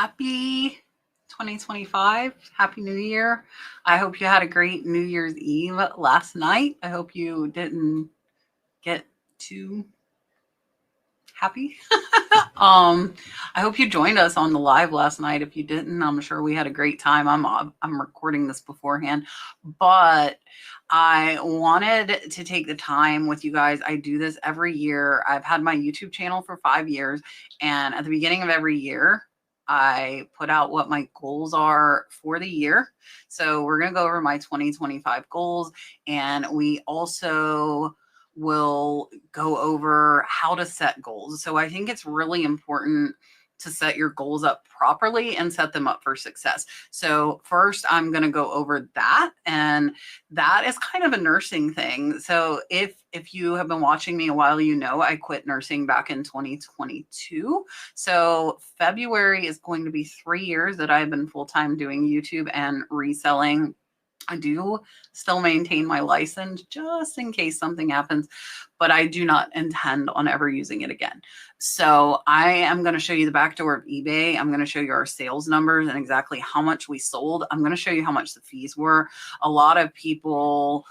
Happy 2025. Happy New Year. I hope you had a great New Year's Eve last night. I hope you didn't get too happy. I hope you joined us on the live last night. If you didn't, I'm sure we had a great time. I'm recording this beforehand, but I wanted to take the time with you guys. I do this every year. I've had my YouTube channel for 5 years, and at the beginning of every year, I put out what my goals are for the year. So we're going to go over my 2025 goals, and we also will go over how to set goals. So I think it's really important to set your goals up properly and set them up for success. So first, I'm going to go over that, and that is kind of a nursing thing. So if you have been watching me a while, you know I quit nursing back in 2022. So February is going to be 3 years that I've been full-time doing YouTube and reselling. I do still maintain my license just in case something happens, but I do not intend on ever using it again. So I am going to show you the back door of eBay. I'm going to show you our sales numbers and exactly how much we sold. I'm going to show you how much the fees were. A lot of people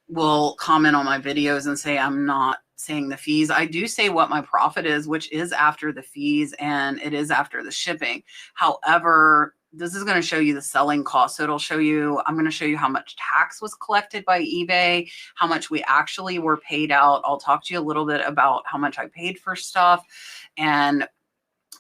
will comment on my videos and say I'm not saying the fees. I do say what my profit is, which is after the fees and it is after the shipping. However, this is going to show you the selling cost. So it'll show you, I'm going to show you how much tax was collected by eBay, how much we actually were paid out. I'll talk to you a little bit about how much I paid for stuff. And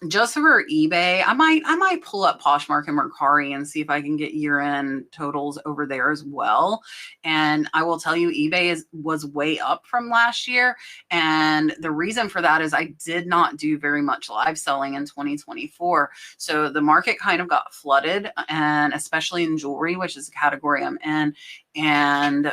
just for eBay, I might pull up Poshmark and Merari and see if I can get year-end totals over there as well. And I will tell you, eBay was way up from last year. And the reason for that is I did not do very much live selling in 2024. So the market kind of got flooded, and especially in jewelry, which is a category I'm in. And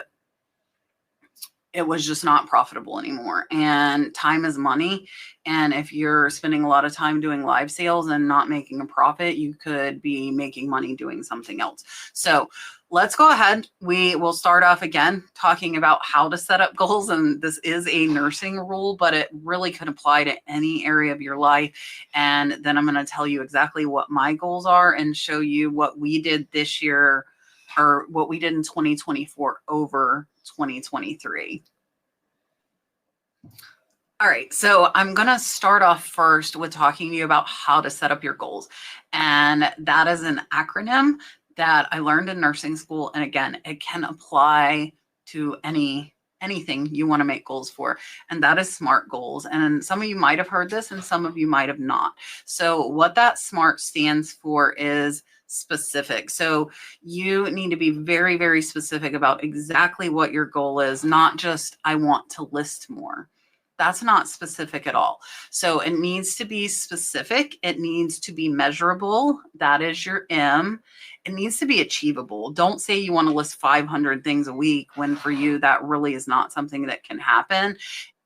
it was just not profitable anymore. And time is money. And if you're spending a lot of time doing live sales and not making a profit, you could be making money doing something else. So let's go ahead. We will start off again talking about how to set up goals. And this is a nursing rule, but it really could apply to any area of your life. And then I'm going to tell you exactly what my goals are and show you what we did this year, or what we did in 2024 over 2023. All right, so I'm going to start off first with talking to you about how to set up your goals. And that is an acronym that I learned in nursing school. And again, it can apply to anything you want to make goals for. And that is SMART goals. And some of you might have heard this and some of you might have not. So what that SMART stands for is specific. So you need to be very, very specific about exactly what your goal is, not just I want to list more. That's not specific at all. So it needs to be specific. It needs to be measurable. That is your M. It needs to be achievable. Don't say you want to list 500 things a week when for you that really is not something that can happen.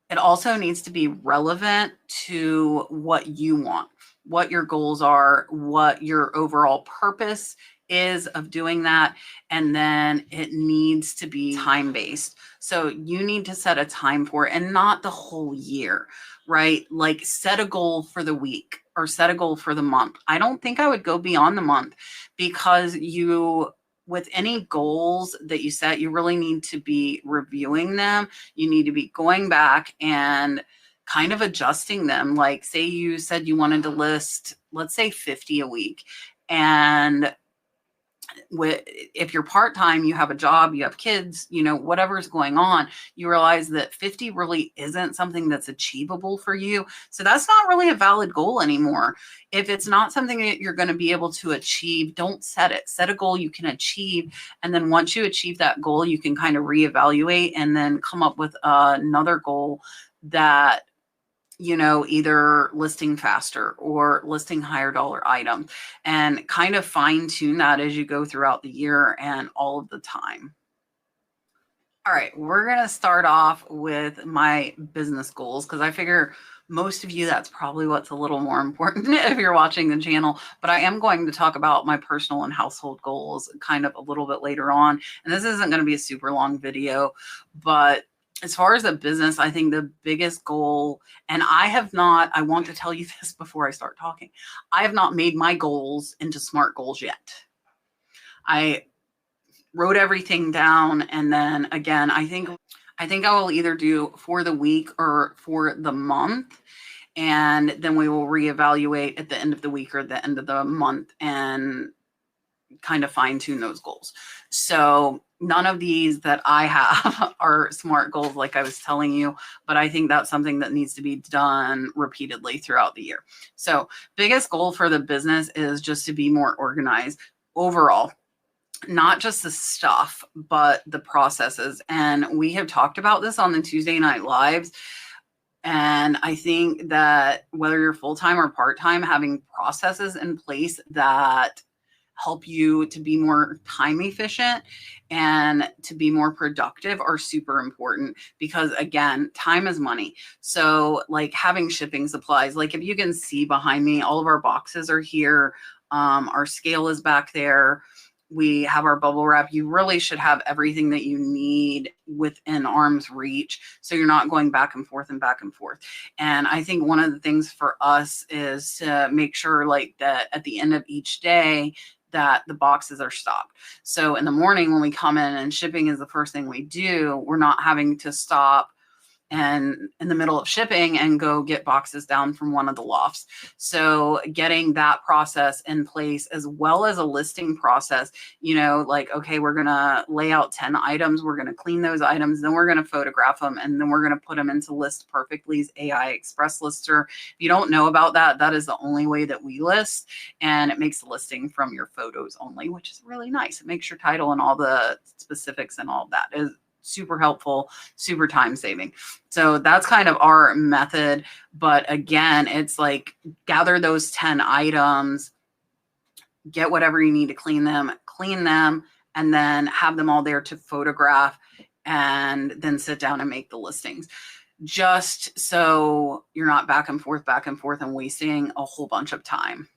It also needs to be relevant to what you want, what your goals are, what your overall purpose is of doing that. And then it needs to be time-based. So you need to set a time for it and not the whole year, right? Like set a goal for the week or set a goal for the month. I don't think I would go beyond the month, because with any goals that you set, you really need to be reviewing them. You need to be going back and kind of adjusting them. Like say you said you wanted to list, let's say 50 a week. And if you're part-time, you have a job, you have kids, whatever's going on, you realize that 50 really isn't something that's achievable for you. So that's not really a valid goal anymore. If it's not something that you're going to be able to achieve, don't set it. Set a goal you can achieve. And then once you achieve that goal, you can kind of reevaluate and then come up with another goal that, either listing faster or listing higher dollar items, and kind of fine tune that as you go throughout the year and all of the time. All right, we're going to start off with my business goals, because I figure most of you, that's probably what's a little more important if you're watching the channel. But I am going to talk about my personal and household goals kind of a little bit later on. And this isn't going to be a super long video, but as far as a business, I think the biggest goal, and I want to tell you this before I start talking, I have not made my goals into SMART goals yet. I wrote everything down, and then again, I think I will either do for the week or for the month, and then we will reevaluate at the end of the week or the end of the month and kind of fine tune those goals. So none of these that I have are SMART goals, like I was telling you, but I think that's something that needs to be done repeatedly throughout the year. So biggest goal for the business is just to be more organized overall, not just the stuff, but the processes. And we have talked about this on the Tuesday Night Lives. And I think that whether you're full-time or part-time, having processes in place that help you to be more time efficient and to be more productive are super important, because again, time is money. So like having shipping supplies, like if you can see behind me, all of our boxes are here. Our scale is back there. We have our bubble wrap. You really should have everything that you need within arm's reach, so you're not going back and forth and back and forth. And I think one of the things for us is to make sure like that at the end of each day that the boxes are stocked. So in the morning when we come in and shipping is the first thing we do, we're not having to stop and in the middle of shipping and go get boxes down from one of the lofts. So getting that process in place, as well as a listing process, you know, like, okay, we're going to lay out 10 items. We're going to clean those items. Then we're going to photograph them. And then we're going to put them into List Perfectly's AI Express lister. If you don't know about that, that is the only way that we list. And it makes the listing from your photos only, which is really nice. It makes your title and all the specifics and all of that is super helpful, super time saving. So that's kind of our method. But again, it's like gather those 10 items, get whatever you need to clean them, and then have them all there to photograph and then sit down and make the listings. Just so you're not back and forth and wasting a whole bunch of time.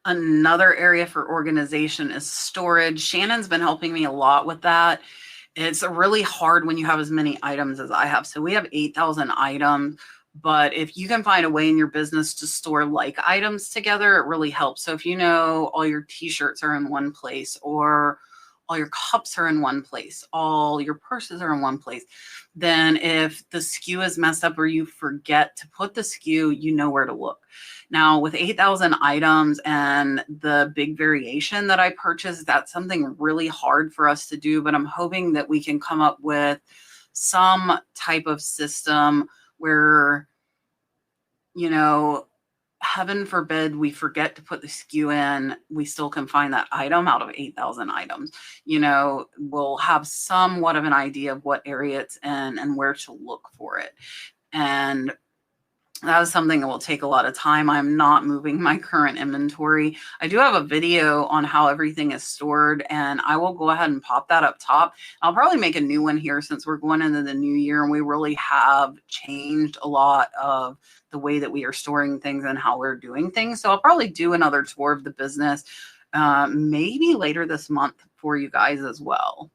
Another area for organization is storage. Shannon's been helping me a lot with that. It's really hard when you have as many items as I have. So we have 8,000 items, but if you can find a way in your business to store like items together, it really helps. So if you know all your t-shirts are in one place, or all your cups are in one place, all your purses are in one place, then if the SKU is messed up or you forget to put the SKU, you know where to look. Now with 8,000 items and the big variation that I purchased, that's something really hard for us to do, but I'm hoping that we can come up with some type of system where, you know, heaven forbid we forget to put the SKU in, we still can find that item out of 8,000 items. You know, we'll have somewhat of an idea of what area it's in and where to look for it. And that is something that will take a lot of time. I'm not moving my current inventory. I do have a video on how everything is stored, and I will go ahead and pop that up top. I'll probably make a new one here since we're going into the new year and we really have changed a lot of the way that we are storing things and how we're doing things. So I'll probably do another tour of the business maybe later this month for you guys as well.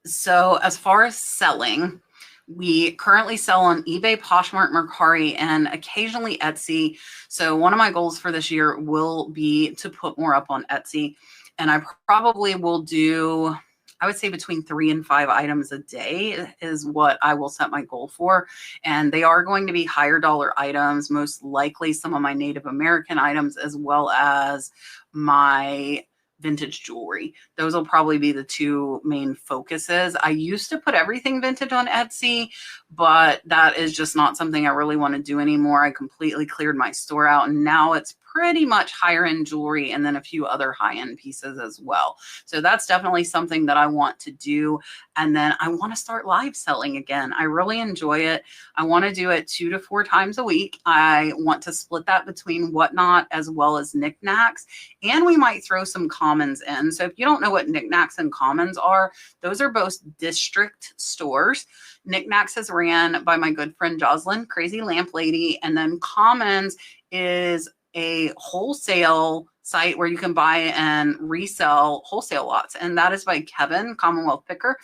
So as far as selling, we currently sell on eBay, Poshmark, Merari, and occasionally Etsy. So one of my goals for this year will be to put more up on Etsy. And I probably will do, I would say between 3 and 5 items a day is what I will set my goal for. And they are going to be higher dollar items, most likely some of my Native American items, as well as my vintage jewelry. Those will probably be the 2 main focuses. I used to put everything vintage on Etsy, but that is just not something I really want to do anymore. I completely cleared my store out, and now it's pretty much higher end jewelry and then a few other high end pieces as well. So that's definitely something that I want to do. And then I want to start live selling again. I really enjoy it. I want to do it 2 to 4 times a week. I want to split that between Whatnot as well as Knickknacks, and we might throw some commons in. So if you don't know what Knickknacks and commons are, those are both district stores. Knickknacks is ran by my good friend Jocelyn, Crazy Lamp Lady, and then Commons is a wholesale site where you can buy and resell wholesale lots, and that is by Kevin, Commonwealth Picker.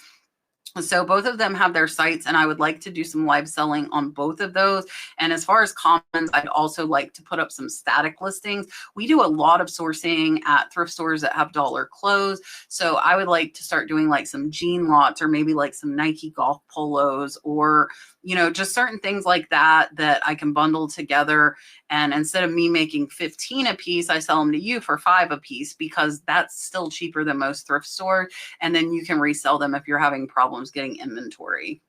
So both of them have their sites, and I would like to do some live selling on both of those. And as far as commons, I'd also like to put up some static listings. We do a lot of sourcing at thrift stores that have dollar clothes. So I would like to start doing like some jean lots, or maybe like some Nike golf polos, or, you know, just certain things like that that I can bundle together. And instead of me making 15 a piece, I sell them to you for 5 a piece, because that's still cheaper than most thrift stores. And then you can resell them if you're having problems getting inventory.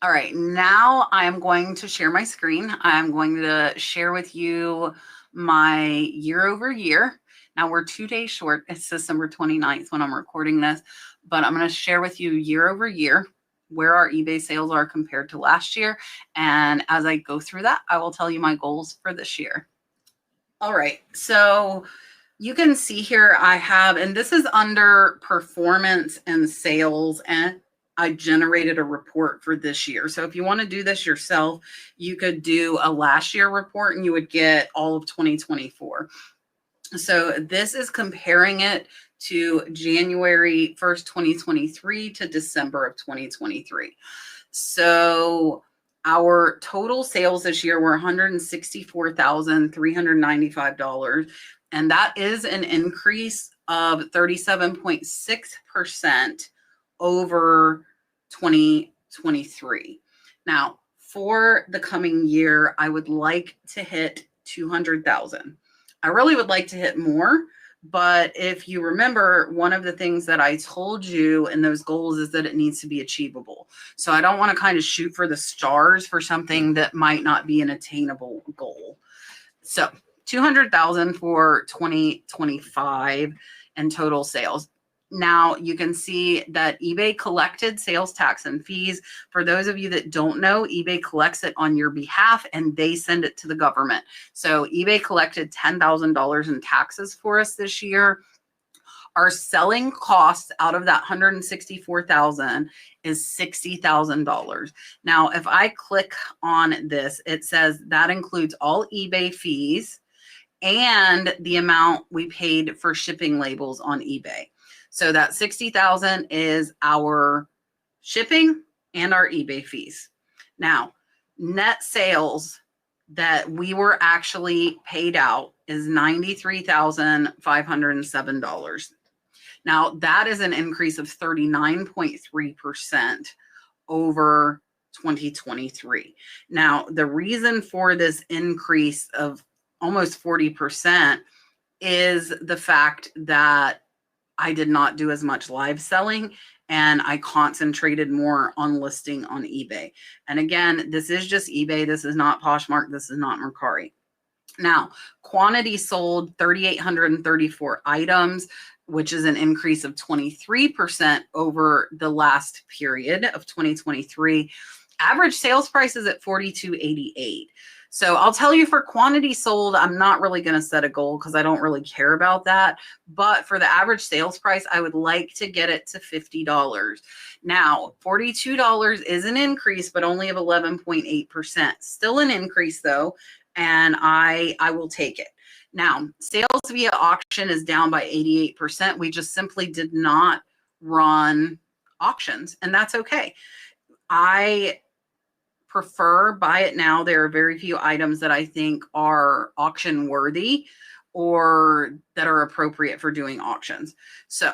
All right, now I'm going to share my screen. I'm going to share with you my year over year. Now we're 2 days short. It's December 29th when I'm recording this, but I'm going to share with you year over year where our eBay sales are compared to last year. And as I go through that, I will tell you my goals for this year. All right, so you can see here I have, and this is under performance and sales, and I generated a report for this year. So if you want to do this yourself, you could do a last year report and you would get all of 2024. So this is comparing it to January 1st, 2023 to December of 2023. So our total sales this year were $164,395. And that is an increase of 37.6% over 2023. Now, for the coming year, I would like to hit 200,000. I really would like to hit more, but if you remember, one of the things that I told you in those goals is that it needs to be achievable. So I don't want to kind of shoot for the stars for something that might not be an attainable goal. So 200,000 for 2025 in total sales. Now you can see that eBay collected sales tax and fees. For those of you that don't know, eBay collects it on your behalf and they send it to the government. So eBay collected $10,000 in taxes for us this year. Our selling costs out of that 164,000 is $60,000. Now, if I click on this, it says that includes all eBay fees and the amount we paid for shipping labels on eBay. So that 60,000 is our shipping and our eBay fees. Now, net sales that we were actually paid out is $93,507. Now, that is an increase of 39.3% over 2023. Now, the reason for this increase of almost 40% is the fact that I did not do as much live selling and I concentrated more on listing on eBay. And again, this is just eBay. This is not Poshmark. This is not Merari. Now, quantity sold 3,834 items, which is an increase of 23% over the last period of 2023. Average sales price is at $42.88. So I'll tell you, for quantity sold, I'm not really going to set a goal because I don't really care about that. But for the average sales price, I would like to get it to $50. Now, $42 is an increase, but only of 11.8%. Still an increase though, and I will take it. Now, sales via auction is down by 88%. We just simply did not run auctions, and that's okay. I prefer buy it now. There are very few items that I think are auction worthy or that are appropriate for doing auctions. So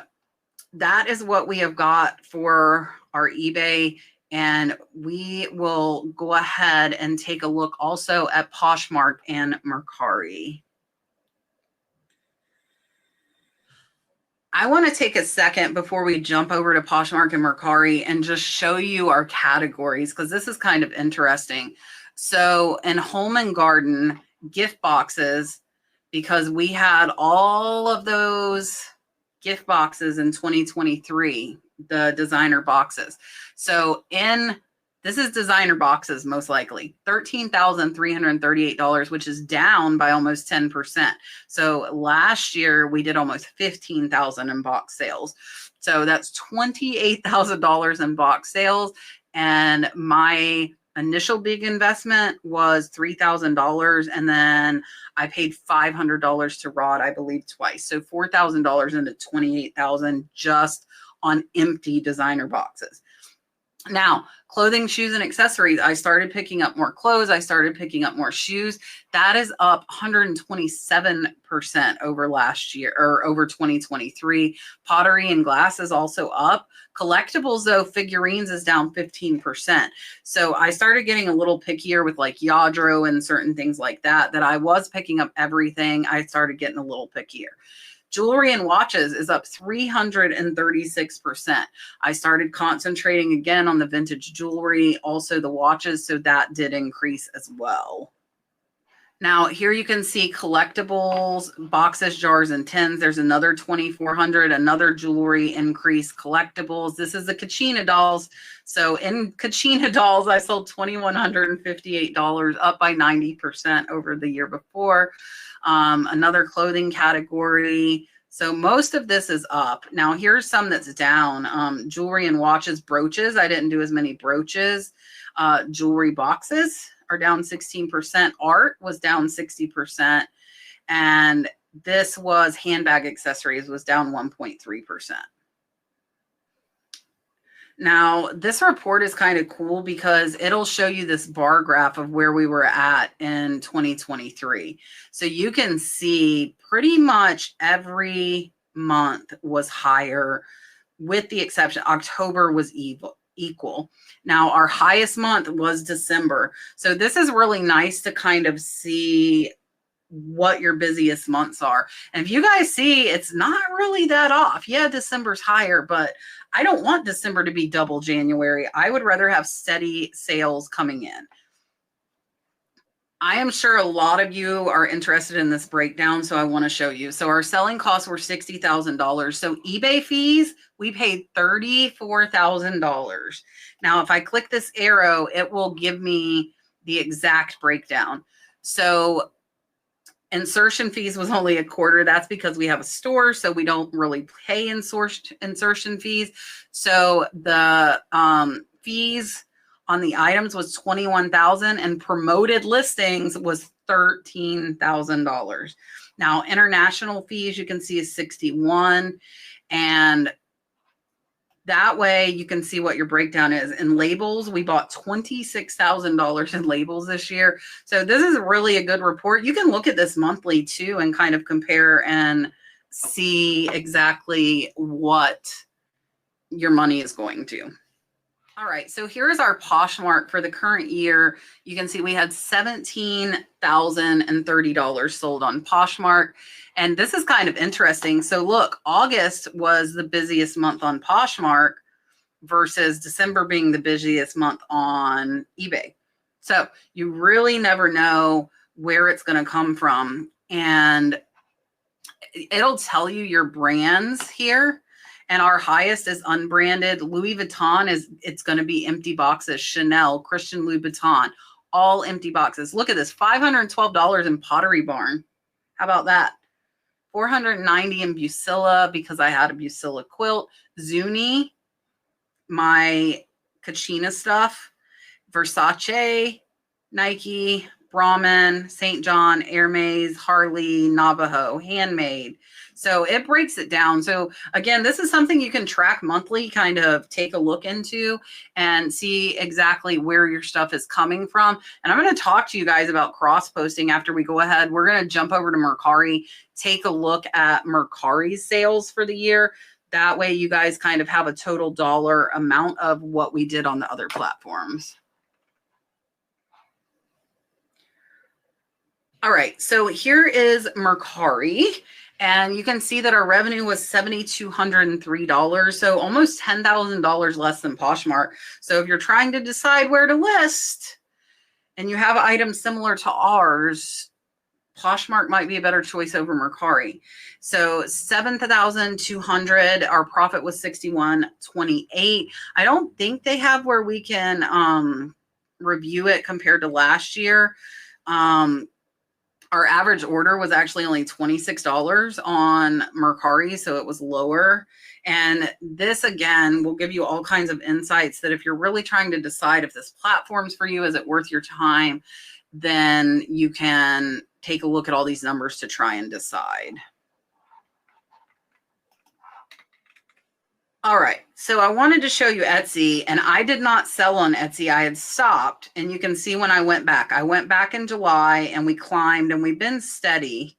that is what we have got for our eBay. And we will go ahead and take a look also at Poshmark and Merari. I want to take a second before we jump over to Poshmark and Merari and just show you our categories, because this is kind of interesting. So in home and garden, gift boxes, because we had all of those gift boxes in 2023, the designer boxes. So this is designer boxes, most likely $13,338, which is down by almost 10%. So last year we did almost 15,000 in box sales. So that's $28,000 in box sales. And my initial big investment was $3,000. And then I paid $500 to Rod, I believe twice. So $4,000 into $28,000 just on empty designer boxes. Now, clothing, shoes, and accessories, I started picking up more clothes. I started picking up more shoes. That is up 127% over last year, or over 2023. Pottery and glass is also up. Collectibles, though, figurines is down 15%. So I started getting a little pickier with like Yadro and certain things like that I was picking up everything. I started getting a little pickier. Jewelry and watches is up 336%. I started concentrating again on the vintage jewelry, also the watches, so that did increase as well. Now, here you can see collectibles, boxes, jars, and tins. There's another 2,400, another jewelry increase. Collectibles. This is the Kachina dolls. So in Kachina dolls, I sold $2,158, up by 90% over the year before. Another clothing category. So most of this is up. Now, here's some that's down. Jewelry and watches, brooches. I didn't do as many brooches. Jewelry boxes are down 16%. Art was down 60%. And this was handbag accessories was down 1.3%. Now, this report is kind of cool because it'll show you this bar graph of where we were at in 2023. So you can see pretty much every month was higher, with the exception October was equal. Now, our highest month was December. So this is really nice to kind of see what your busiest months are. And if you guys see, it's not really that off. Yeah, December's higher, but I don't want December to be double January. I would rather have steady sales coming in. I am sure a lot of you are interested in this breakdown, so I want to show you. So our selling costs were $60,000. So eBay fees, we paid $34,000. Now, if I click this arrow, it will give me the exact breakdown. So insertion fees was only a quarter. That's because we have a store, so we don't really pay insertion fees. So the fees on the items was $21,000, and promoted listings was $13,000. Now, international fees you can see is $61,000, and that way you can see what your breakdown is. In labels, we bought $26,000 in labels this year. So this is really a good report. You can look at this monthly too and kind of compare and see exactly what your money is going to. All right, so here's our Poshmark for the current year. You can see we had $17,030 sold on Poshmark. And this is kind of interesting. So look, August was the busiest month on Poshmark versus December being the busiest month on eBay. So you really never know where it's going to come from. And it'll tell you your brands here. And our highest is unbranded. Louis Vuitton it's going to be empty boxes. Chanel, Christian Louboutin, all empty boxes. Look at this, $512 in Pottery Barn. How about that? $490 in Bucilla because I had a Bucilla quilt. Zuni, my Kachina stuff. Versace, Nike, Brahmin, St. John, Hermes, Harley, Navajo, handmade. So it breaks it down. So again, this is something you can track monthly, kind of take a look into and see exactly where your stuff is coming from. And I'm going to talk to you guys about cross posting after we go ahead. We're going to jump over to Mercari, take a look at Mercari's sales for the year. That way you guys kind of have a total dollar amount of what we did on the other platforms. All right, so here is Mercari, and you can see that our revenue was $7,203, so almost $10,000 less than Poshmark. So if you're trying to decide where to list and you have items similar to ours, Poshmark might be a better choice over Mercari. So $7,200, our profit was $61.28. I don't think they have where we can review it compared to last year. Our average order was actually only $26 on Mercari, so it was lower. And this, again, will give you all kinds of insights that if you're really trying to decide if this platform's for you, is it worth your time, then you can take a look at all these numbers to try and decide. All right, so I wanted to show you Etsy, and I did not sell on Etsy. I had stopped, and you can see when I went back in July, and we climbed, and we've been steady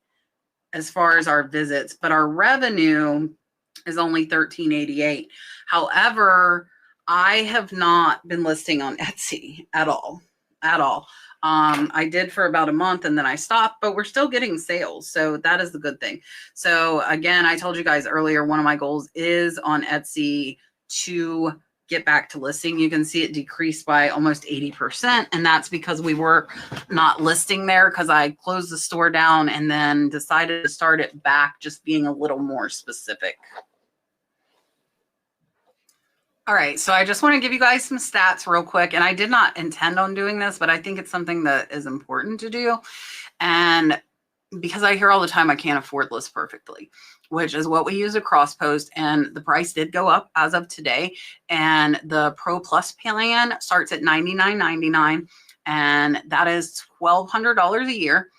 as far as our visits, but our revenue is only $13.88. However, I have not been listing on Etsy at all, at all. I did for about a month and then I stopped, but we're still getting sales. So that is the good thing. So again, I told you guys earlier, one of my goals is on Etsy to get back to listing. You can see it decreased by almost 80%. And that's because we were not listing there because I closed the store down and then decided to start it back, just being a little more specific. All right, so I just want to give you guys some stats real quick. And I did not intend on doing this, but I think it's something that is important to do. And because I hear all the time I can't afford List Perfectly, which is what we use across post, and the price did go up as of today. And the Pro Plus plan starts at $99.99, and that is $1,200 a year.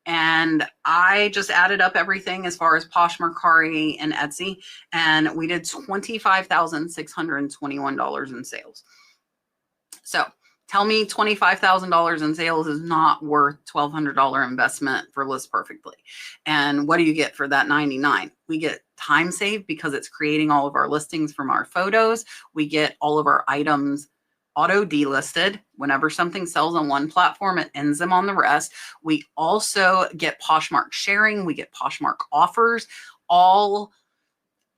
And I just added up everything as far as Poshmark, Merari, and Etsy, and we did $25,621 in sales. So tell me $25,000 in sales is not worth $1,200 investment for List Perfectly. And what do you get for that $99? We get time saved because it's creating all of our listings from our photos. We get all of our items auto delisted. Whenever something sells on one platform, it ends them on the rest. We also get Poshmark sharing. We get Poshmark offers, all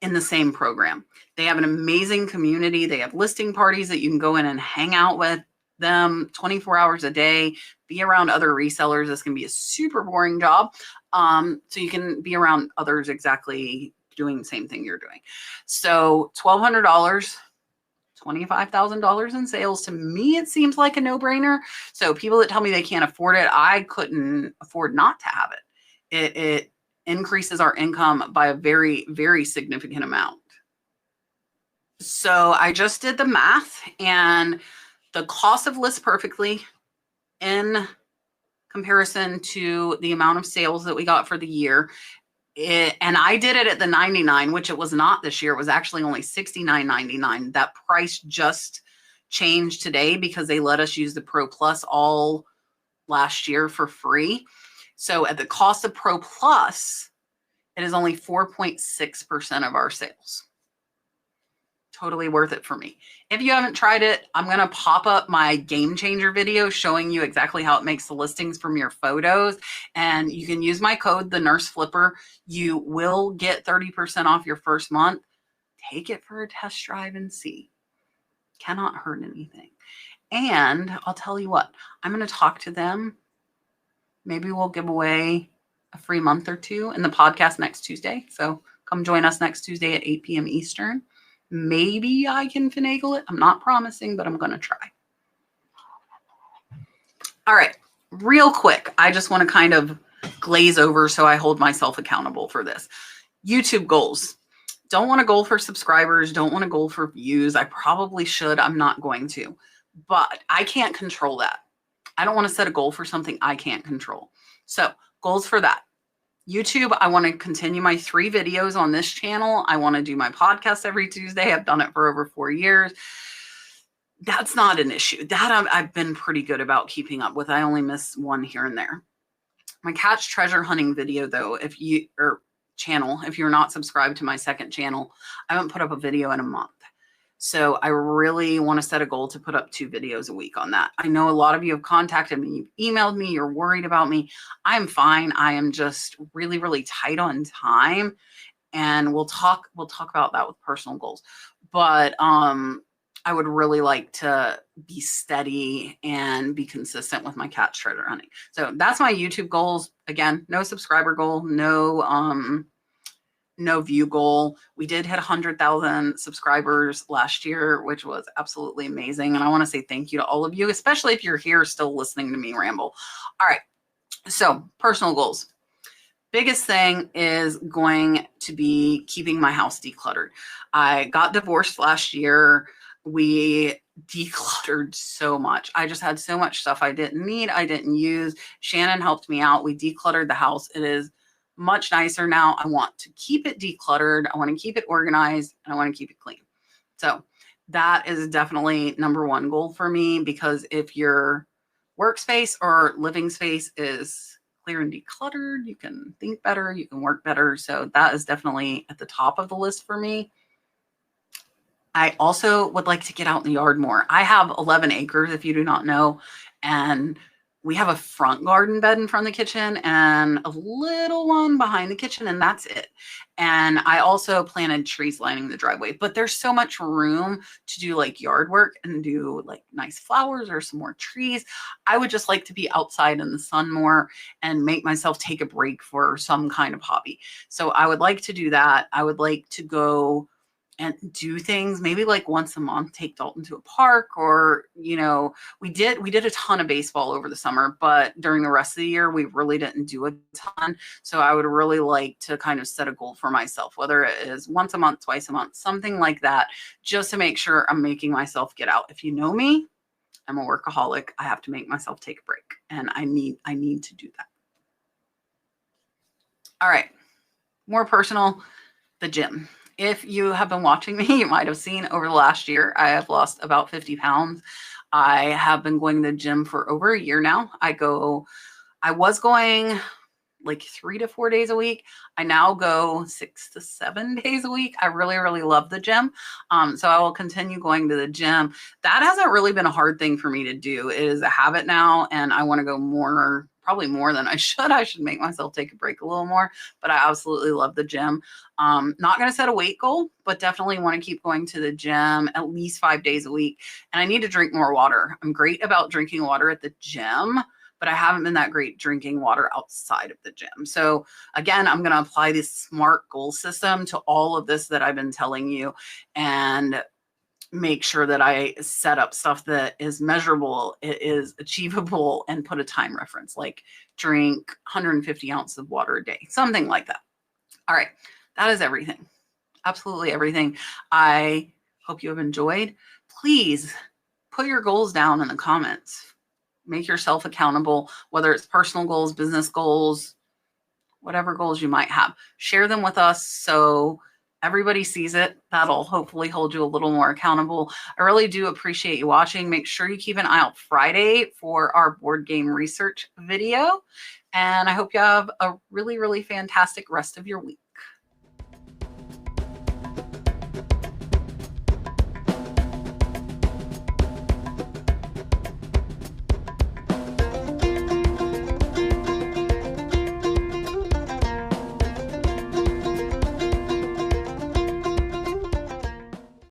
in the same program. They have an amazing community. They have listing parties that you can go in and hang out with them 24 hours a day, be around other resellers. This can be a super boring job. So you can be around others exactly doing the same thing you're doing. So $1,200, $25,000 in sales. To me, it seems like a no-brainer. So people that tell me they can't afford it, I couldn't afford not to have it. It increases our income by a very, very significant amount. So I just did the math, and the cost of List Perfectly in comparison to the amount of sales that we got for the year, and I did it at the 99, which it was not this year. It was actually only $69.99. That price just changed today because they let us use the Pro Plus all last year for free. So at the cost of Pro Plus, it is only 4.6% of our sales. Totally worth it for me. If you haven't tried it, I'm going to pop up my game changer video showing you exactly how it makes the listings from your photos. And you can use my code, the Nurse Flipper. You will get 30% off your first month. Take it for a test drive and see. Cannot hurt anything. And I'll tell you what, I'm going to talk to them. Maybe we'll give away a free month or two in the podcast next Tuesday. So come join us next Tuesday at 8 p.m. Eastern. Maybe I can finagle it. I'm not promising, but I'm going to try. All right, real quick. I just want to kind of glaze over so I hold myself accountable for this. YouTube goals. Don't want a goal for subscribers. Don't want a goal for views. I probably should. I'm not going to. But I can't control that. I don't want to set a goal for something I can't control. So goals for that. YouTube, I want to continue my 3 videos on this channel. I want to do my podcast every Tuesday. I've done it for over 4 years. That's not an issue. That I've been pretty good about keeping up with. I only miss one here and there. My catch treasure hunting video, though, if you're not subscribed to my second channel, I haven't put up a video in a month. So I really want to set a goal to put up 2 videos a week on that. I know a lot of you have contacted me, you've emailed me, you're worried about me. I'm fine. I am just really, really tight on time. And we'll talk about that with personal goals. But I would really like to be steady and be consistent with my catch treasure hunting. So that's my YouTube goals. Again, no subscriber goal, no view goal. We did hit 100,000 subscribers last year, which was absolutely amazing. And I want to say thank you to all of you, especially if you're here still listening to me ramble. All right. So personal goals. Biggest thing is going to be keeping my house decluttered. I got divorced last year. We decluttered so much. I just had so much stuff I didn't need, I didn't use. Shannon helped me out. We decluttered the house. It is much nicer now. I want to keep it decluttered. I want to keep it organized, and I want to keep it clean. So that is definitely number one goal for me, because if your workspace or living space is clear and decluttered, you can think better, you can work better. So that is definitely at the top of the list for me. I also would like to get out in the yard more. I have 11 acres, if you do not know, and we have a front garden bed in front of the kitchen and a little one behind the kitchen, and that's it. And I also planted trees lining the driveway, but there's so much room to do like yard work and do like nice flowers or some more trees. I would just like to be outside in the sun more and make myself take a break for some kind of hobby. So I would like to do that. I would like to go and do things maybe like once a month, take Dalton to a park, or we did a ton of baseball over the summer, but during the rest of the year we really didn't do a ton. So I would really like to kind of set a goal for myself, whether it is once a month, twice a month, something like that, just to make sure I'm making myself get out. If you know me, I'm a workaholic. I have to make myself take a break, and I need to do that. All right, more personal, the gym. If you have been watching me, you might have seen over the last year, I have lost about 50 pounds. I have been going to the gym for over a year now. I was going like 3 to 4 days a week. I now go 6 to 7 days a week. I really, really love the gym. So I will continue going to the gym. That hasn't really been a hard thing for me to do. It is a habit now, and I want to go more, probably more than I should. I should make myself take a break a little more, but I absolutely love the gym. Not going to set a weight goal, but definitely want to keep going to the gym at least 5 days a week. And I need to drink more water. I'm great about drinking water at the gym, but I haven't been that great drinking water outside of the gym. So again, I'm going to apply this SMART goal system to all of this that I've been telling you, and make sure that I set up stuff that is measurable, it is achievable, and put a time reference, like drink 150 ounces of water a day, something like that. All right, that is everything. Absolutely everything. I hope you have enjoyed. Please put your goals down in the comments. Make yourself accountable, whether it's personal goals, business goals, whatever goals you might have. Share them with us so everybody sees it. That'll hopefully hold you a little more accountable. I really do appreciate you watching. Make sure you keep an eye out Friday for our board game research video. And I hope you have a really, really fantastic rest of your week.